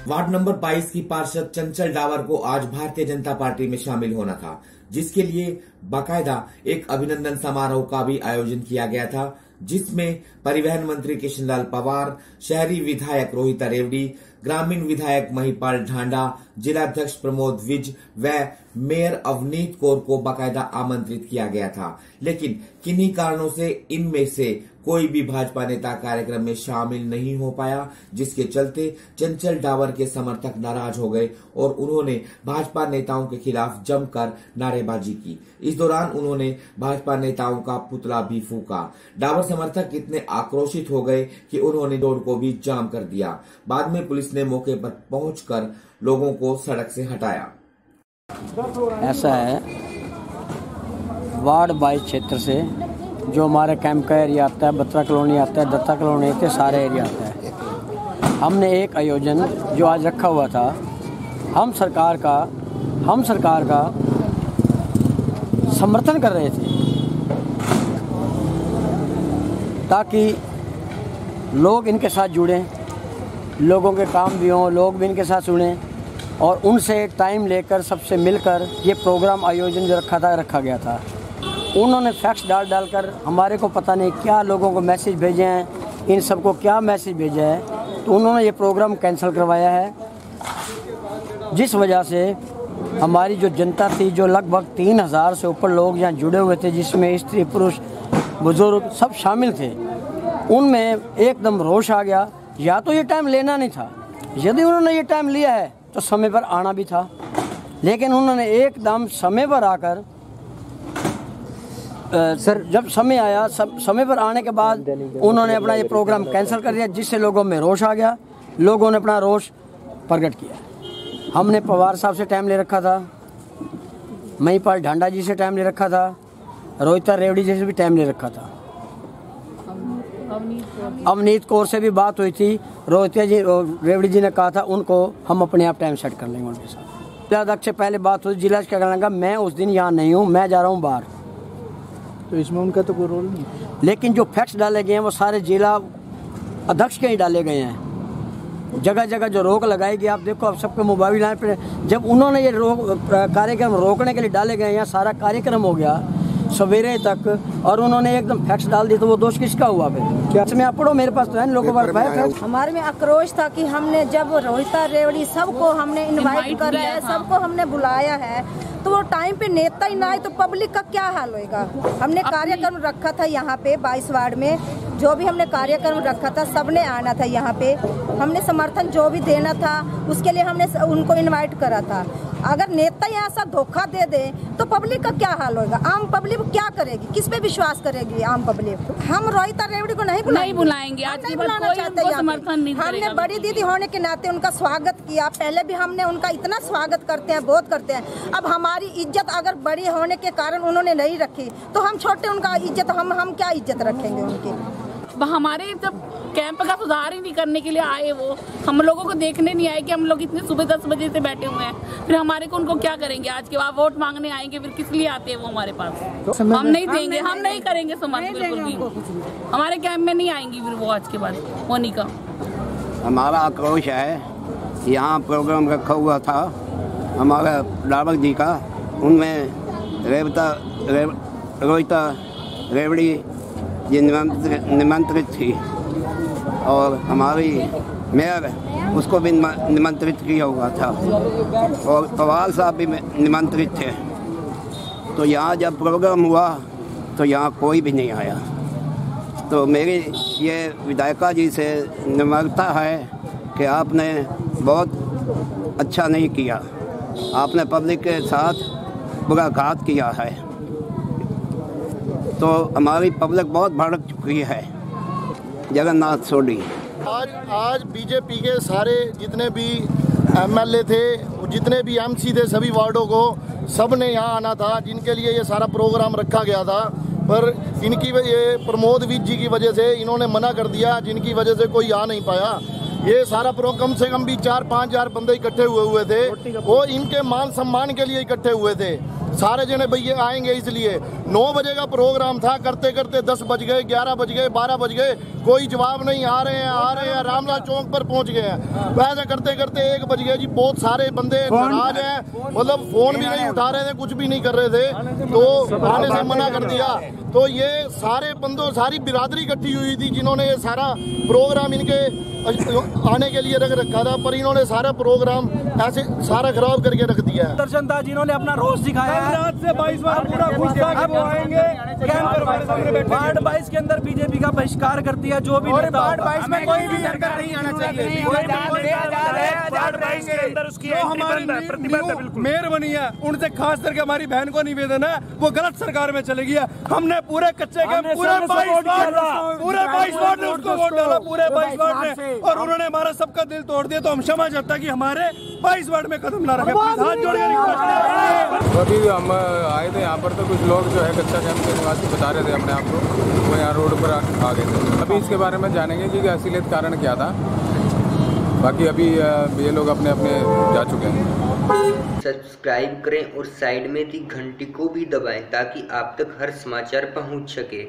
Ward number 22 की पार्षद चंचल डावर को आज भारतीय जनता पार्टी में शामिल होना था, जिसके लिए बाकायदा एक अभिनंदन समारोह का भी आयोजन किया गया था, जिसमें परिवहन मंत्री कृष्णलाल पंवार, शहरी विधायक रोहिता रेवड़ी, ग्रामीण विधायक महिपाल ढांडा, जिलाध्यक्ष प्रमोद विज व मेयर अवनीत कौर को बाकायदा आमंत्रित किया गया था। लेकिन किन्हीं कारणों से इनमें से कोई भी भाजपा नेता कार्यक्रम में शामिल नहीं हो पाया, जिसके चलते चंचल डावर के समर्थक नाराज हो गए और उन्होंने भाजपा नेताओं के खिलाफ जमकर नारेबाजी की। इस दौरान उन्होंने भाजपा नेताओं का पुतला भी फूंका। डावर समर्थक इतने आक्रोशित हो गए कि उन्होंने रोड को भी जाम कर दिया। बाद में पुलिस ने मौके पर पहुंचकर लोगों को सड़क से हटाया। ऐसा है, वार्ड 22 क्षेत्र से जो हमारे कैंप का एरिया आता है, बत्रा कॉलोनी आता है, दत्ता कॉलोनी आते, सारे एरिया आता है। हमने एक आयोजन जो आज रखा हुआ था, हम सरकार का समर्थन कर रहे थे ताकि लोग इनके साथ जुड़ें, लोगों के काम भी हों, लोग भी इनके साथ जुड़ें और उनसे टाइम लेकर सबसे मिलकर ये प्रोग्राम आयोजन जो रखा गया था। उन्होंने फैक्स डालकर हमारे को पता नहीं क्या लोगों को मैसेज भेजे हैं, इन सबको क्या मैसेज भेजा है, तो उन्होंने ये प्रोग्राम कैंसिल करवाया है, जिस वजह से हमारी जो जनता थी, जो लगभग 3000 से ऊपर लोग यहाँ जुड़े हुए थे, जिसमें स्त्री पुरुष बुजुर्ग सब शामिल थे, उनमें एकदम रोष आ गया। या तो ये टाइम लेना नहीं था, यदि उन्होंने ये टाइम लिया है तो समय पर आना भी था, लेकिन उन्होंने एकदम समय पर आकर सर जब समय आया, समय पर आने के बाद उन्होंने अपना ये प्रोग्राम कैंसिल कर दिया, जिससे लोगों में रोष आ गया। लोगों ने अपना रोष प्रकट किया। हमने पंवार साहब से टाइम ले रखा था, महिपाल ढांडा जी से टाइम ले रखा था, रोहिता रेवड़ी जी से भी टाइम ले रखा था, अवनीत कौर से भी बात हुई थी। रोहिता जी रेवड़ी जी ने कहा था उनको हम अपने आप टाइम सेट कर लेंगे उनके साथ। जिलाध्यक्ष से पहले बात हुई, जिला क्या करेंगे, मैं उस दिन यहाँ नहीं हूँ, मैं जा रहा हूँ बाहर, तो इसमें उनका तो कोई रोल नहीं। लेकिन जो फैक्ट्स डाले गए हैं वो सारे जिला अध्यक्ष के ही डाले गए हैं। जगह जगह जो रोक लगाई गई, आप देखो, आप सबके मोबाइल लाइन पर जब उन्होंने ये कार्यक्रम रोकने के लिए डाले गए, यहाँ सारा कार्यक्रम हो गया सवेरे तक और उन्होंने एकदम फैक्ट्स डाल दी, तो वो दोष किसका हुआ? फिर क्या इसमें आप पढ़ो, मेरे पास तो है लोगों पर। हमारे में आक्रोश था कि हमने जब रोहिता रेवड़ी सबको हमने इनवाइट कर रहे हैं, सबको हमने बुलाया है, तो वो टाइम पे नेता ही ना आए तो पब्लिक का क्या हाल होएगा। हमने कार्यक्रम रखा था यहाँ पे 22 वार्ड में, जो भी हमने कार्यक्रम रखा था सबने आना था यहाँ पे, हमने समर्थन जो भी देना था उसके लिए हमने उनको इनवाइट करा था। अगर नेता ही ऐसा धोखा दे दे तो पब्लिक का क्या हाल होगा? आम पब्लिक क्या करेगी, किस पे विश्वास करेगी आम पब्लिक? हम रोहिता रेवड़ी को नहीं बुलाएंगे, आज नहीं बुलाना चाहते। हमने बड़ी दीदी होने के नाते उनका स्वागत किया, पहले भी हमने उनका इतना स्वागत करते हैं, बहुत करते हैं। अब हमारी इज्जत अगर बड़ी होने के कारण उन्होंने नहीं रखी तो हम छोटे उनका इज्जत हम क्या इज्जत रखेंगे उनकी? हमारे जब कैंप का सुधार ही नहीं करने के लिए आए, वो हम लोगों को देखने नहीं आए कि हम लोग इतने सुबह 10 बजे से बैठे हुए हैं, फिर हमारे को उनको क्या करेंगे? आज के बाद वोट मांगने आएंगे, फिर किस लिए आते हैं वो हमारे पास? हम नहीं देंगे, हम नहीं करेंगे समर्थन बिल्कुल भी, हमारे कैंप में नहीं आएंगी फिर वो आज के बाद होनी का। हमारा आक्रोश है, यहाँ प्रोग्राम रखा हुआ था हमारा डावर जी का, उनमें रोहिता रेवड़ी ये निमंत्रित थी और हमारी मेयर उसको भी निमंत्रित किया हुआ था और पंवार साहब भी निमंत्रित थे। तो यहाँ जब प्रोग्राम हुआ तो यहाँ कोई भी नहीं आया। तो मेरी ये विधायिका जी से निम्रता है कि आपने बहुत अच्छा नहीं किया, आपने पब्लिक के साथ बुरा घात किया है। तो हमारी पब्लिक बहुत भड़क चुकी है। जगन्नाथ सोडी। आज बीजेपी के सारे जितने भी एमएलए थे, जितने भी एमसी थे, सभी वार्डों को सब ने यहाँ आना था, जिनके लिए ये सारा प्रोग्राम रखा गया था। पर इनकी ये प्रमोद विज जी की वजह से इन्होंने मना कर दिया, जिनकी वजह से कोई आ नहीं पाया। ये सारा कम से कम भी 4-5 हजार बंदे इकट्ठे हुए थे, वो इनके मान सम्मान के लिए इकट्ठे हुए थे। सारे जने भैया आएंगे, इसलिए 9 बजे का प्रोग्राम था, करते करते 10 बज गए, 11 बज गए, 12 बज गए, कोई जवाब नहीं। आ रहे हैं रामलाल चौक पर पहुंच गए हैं। वैसे करते करते 1 बज गए जी। बहुत सारे बंदे नाराज हैं, मतलब फोन भी नहीं उठा रहे थे, कुछ भी नहीं कर रहे थे, तो आने से मना कर दिया। तो ये सारे बंदों, सारी बिरादरी इकट्ठी हुई थी जिन्होंने ये सारा प्रोग्राम इनके आने के लिए रख रखा था, पर इन्होंने सारा प्रोग्राम ऐसे सारा खराब करके रख दिया है। दर्शन था जिन्होंने अपना रोष दिखाया है। रात से 22 बार पूरा वार्ड 22 के अंदर बीजेपी का बहिष्कार करती है। जो भी वार्ड 22 में कोई भी सरकार नहीं आना चाहिए। मेयर बनी है, उनसे खास करके हमारी बहन को निवेदन है, वो गलत सरकार में चली गई है। हमने पूरे कच्चे के पूरे 22 वार्ड ने उसको वोट डाला, पूरे 22 वार्ड ने, और उन्होंने हमारा सबका दिल तोड़ दिया। तो हम क्षमा चाहता कि हमारे 22 वार्ड में कदम ना रखे। हाथ जोड़ के अभी हम आए थे यहाँ पर, तो कुछ लोग जो है कच्चा कैंप के निवासी बता रहे थे अपने आप को, वो यहाँ रोड पर आ गए थे। अभी इसके बारे में जानेंगे कि असलियत कारण क्या था। बाकी अभी ये लोग अपने अपने जा चुके हैं। सब्सक्राइब करें और साइड में दी घंटी को भी दबाएं ताकि आप तक हर समाचार पहुंच सके।